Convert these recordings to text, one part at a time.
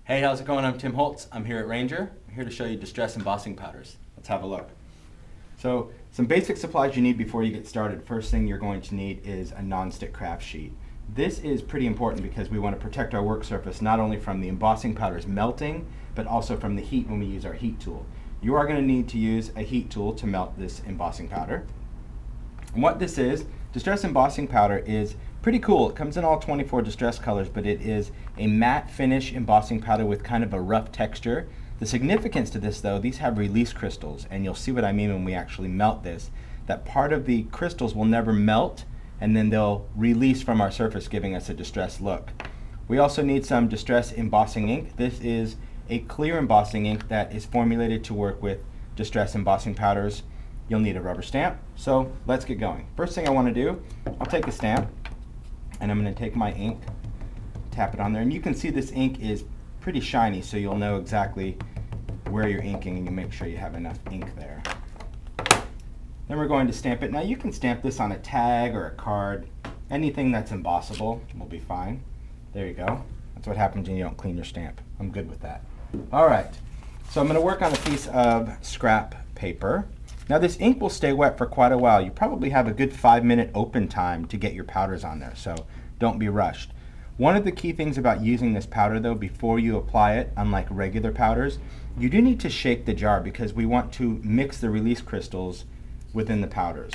Hey, how's it going? I'm Tim Holtz. I'm here at Ranger. I'm here to show you distress embossing powders. Let's have a look. So, some basic supplies you need before you get started. First thing you're going to need is a non-stick craft sheet. This is pretty important because we want to protect our work surface not only from the embossing powders melting, but also from the heat when we use our heat tool. You are going to need to use a heat tool to melt this embossing powder. And what this is, distress embossing powder is pretty cool. It comes in all 24 distress colors, but it is a matte finish embossing powder with kind of a rough texture. The significance to this though, these have release crystals, and you'll see what I mean when we actually melt this. That part of the crystals will never melt, and then they'll release from our surface, giving us a distressed look. We also need some distress embossing ink. This is a clear embossing ink that is formulated to work with distress embossing powders. You'll need a rubber stamp, so let's get going. First thing I want to do, I'll take a stamp, and I'm going to take my ink, tap it on there, and you can see this ink is pretty shiny, so you'll know exactly where you're inking, and you make sure you have enough ink there. Then we're going to stamp it. Now you can stamp this on a tag or a card. Anything that's embossable will be fine. There you go. That's what happens when you don't clean your stamp. I'm good with that. All right, so I'm going to work on a piece of scrap paper. Now this ink will stay wet for quite a while. You probably have a good 5-minute open time to get your powders on there, so don't be rushed. One of the key things about using this powder though, before you apply it, unlike regular powders, you do need to shake the jar because we want to mix the release crystals within the powders.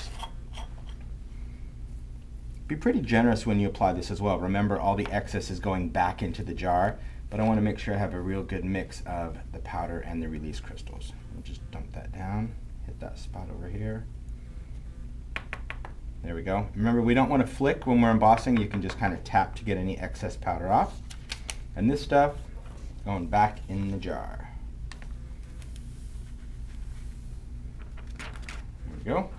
Be pretty generous when you apply this as well. Remember, all the excess is going back into the jar, but I want to make sure I have a real good mix of the powder and the release crystals. I'll just dump that down. Hit that spot over here. There we go. Remember, we don't want to flick when we're embossing. You can just kind of tap to get any excess powder off. And this stuff going back in the jar. There we go.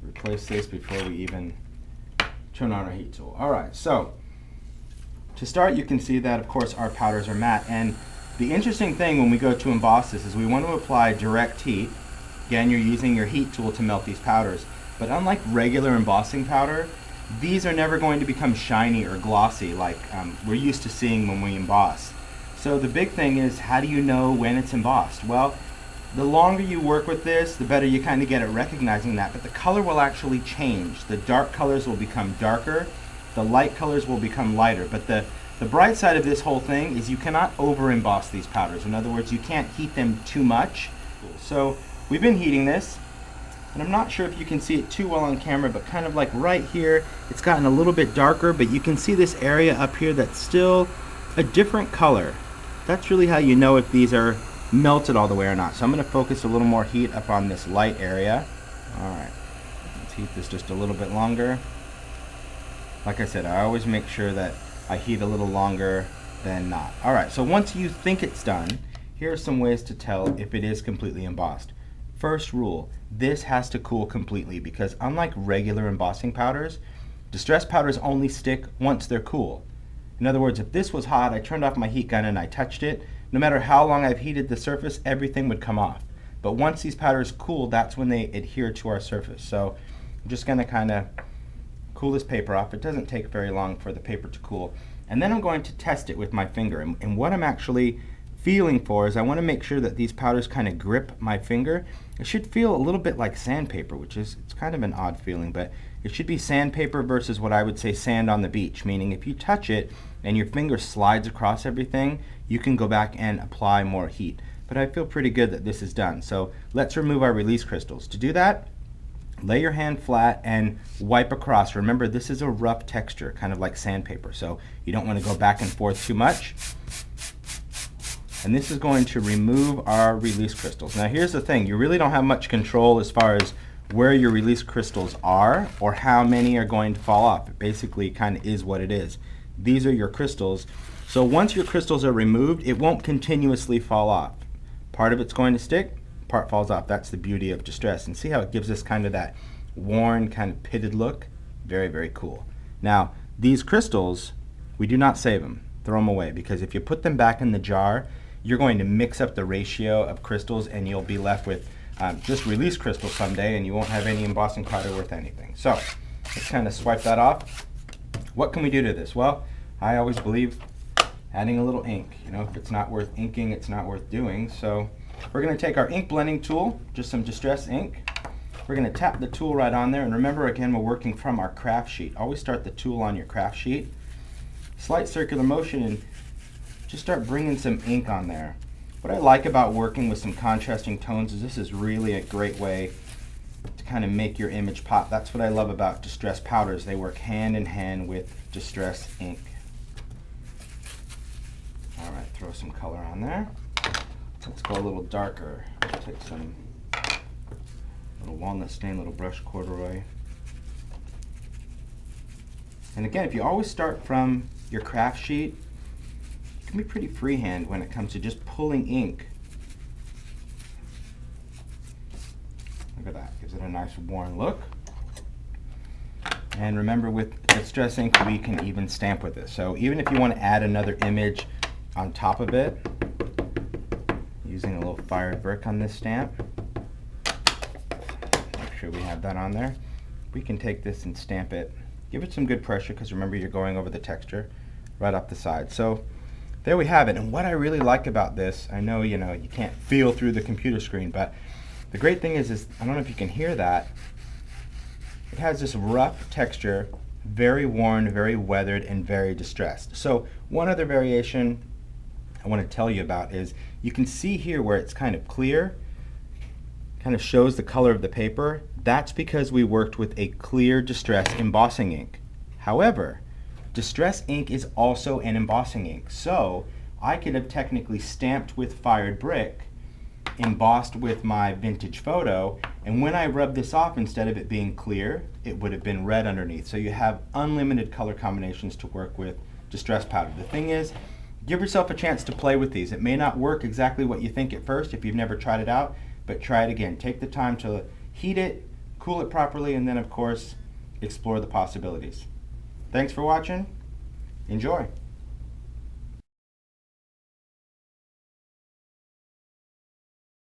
Replace this before we even turn on our heat tool. All right, so to start, you can see that of course our powders are matte, and the interesting thing when we go to emboss this is we want to apply direct heat. Again, you're using your heat tool to melt these powders. But unlike regular embossing powder, these are never going to become shiny or glossy like we're used to seeing when we emboss. So the big thing is, how do you know when it's embossed? Well, the longer you work with this, the better you kind of get at recognizing that. But the color will actually change. The dark colors will become darker. The light colors will become lighter. But the bright side of this whole thing is you cannot over emboss these powders. In other words, you can't heat them too much. So we've been heating this, and I'm not sure if you can see it too well on camera, but kind of like right here, it's gotten a little bit darker, but you can see this area up here that's still a different color. That's really how you know if these are melted all the way or not. So I'm going to focus a little more heat up on this light area. All right, let's heat this just a little bit longer. Like I said, I always make sure that I heat a little longer than not. All right, so once you think it's done, here are some ways to tell if it is completely embossed. First rule, this has to cool completely because unlike regular embossing powders, distress powders only stick once they're cool. In other words, if this was hot, I turned off my heat gun and I touched it, no matter how long I've heated the surface, everything would come off. But once these powders cool, that's when they adhere to our surface. So I'm just going to kind of cool this paper off. It doesn't take very long for the paper to cool. And then I'm going to test it with my finger. And what I'm actually feeling for is I want to make sure that these powders kind of grip my finger. It should feel a little bit like sandpaper, which is, it's kind of an odd feeling, but it should be sandpaper versus what I would say sand on the beach, meaning if you touch it and your finger slides across everything, you can go back and apply more heat. But I feel pretty good that this is done. So let's remove our release crystals. To do that, lay your hand flat and wipe across. Remember, this is a rough texture, kind of like sandpaper, so you don't want to go back and forth too much. And this is going to remove our release crystals. Now here's the thing, you really don't have much control as far as where your release crystals are or how many are going to fall off. It basically kind of is what it is. These are your crystals. So once your crystals are removed, it won't continuously fall off. Part of it's going to stick, part falls off. That's the beauty of distress. And see how it gives us kind of that worn, kind of pitted look? Very, very cool. Now, these crystals, we do not save them. Throw them away, because if you put them back in the jar, you're going to mix up the ratio of crystals and you'll be left with just release crystals someday, and you won't have any embossing powder worth anything. So let's kind of swipe that off. What can we do to this? Well, I always believe adding a little ink. You know, if it's not worth inking, it's not worth doing. So we're going to take our ink blending tool, just some distress ink. We're going to tap the tool right on there, and remember again, we're working from our craft sheet. Always start the tool on your craft sheet. Slight circular motion and just start bringing some ink on there. What I like about working with some contrasting tones is this is really a great way to kind of make your image pop. That's what I love about distress powders. They work hand in hand with distress ink. All right, throw some color on there. Let's go a little darker. Take some little walnut stain, little brush corduroy. And again, if you always start from your craft sheet, you can be pretty freehand when it comes to just pulling ink. Look at that, gives it a nice worn look. And remember, with distress ink, we can even stamp with it. So even if you want to add another image on top of it, using a little fired brick on this stamp, make sure we have that on there. We can take this and stamp it. Give it some good pressure, because remember, you're going over the texture right up the side. So there we have it. And what I really like about this, I know you can't feel through the computer screen, but the great thing is I don't know if you can hear that, it has this rough texture, very worn, very weathered, and very distressed. So one other variation I want to tell you about is you can see here where it's kind of clear, kind of shows the color of the paper. That's because we worked with a clear distress embossing ink. However, distress ink is also an embossing ink. So I could have technically stamped with fired brick, embossed with my vintage photo, and when I rub this off, instead of it being clear, it would have been red underneath. So you have unlimited color combinations to work with distress powder. The thing is, give yourself a chance to play with these. It may not work exactly what you think at first if you've never tried it out, but try it again. Take the time to heat it, cool it properly, and then of course explore the possibilities. Thanks for watching. Enjoy.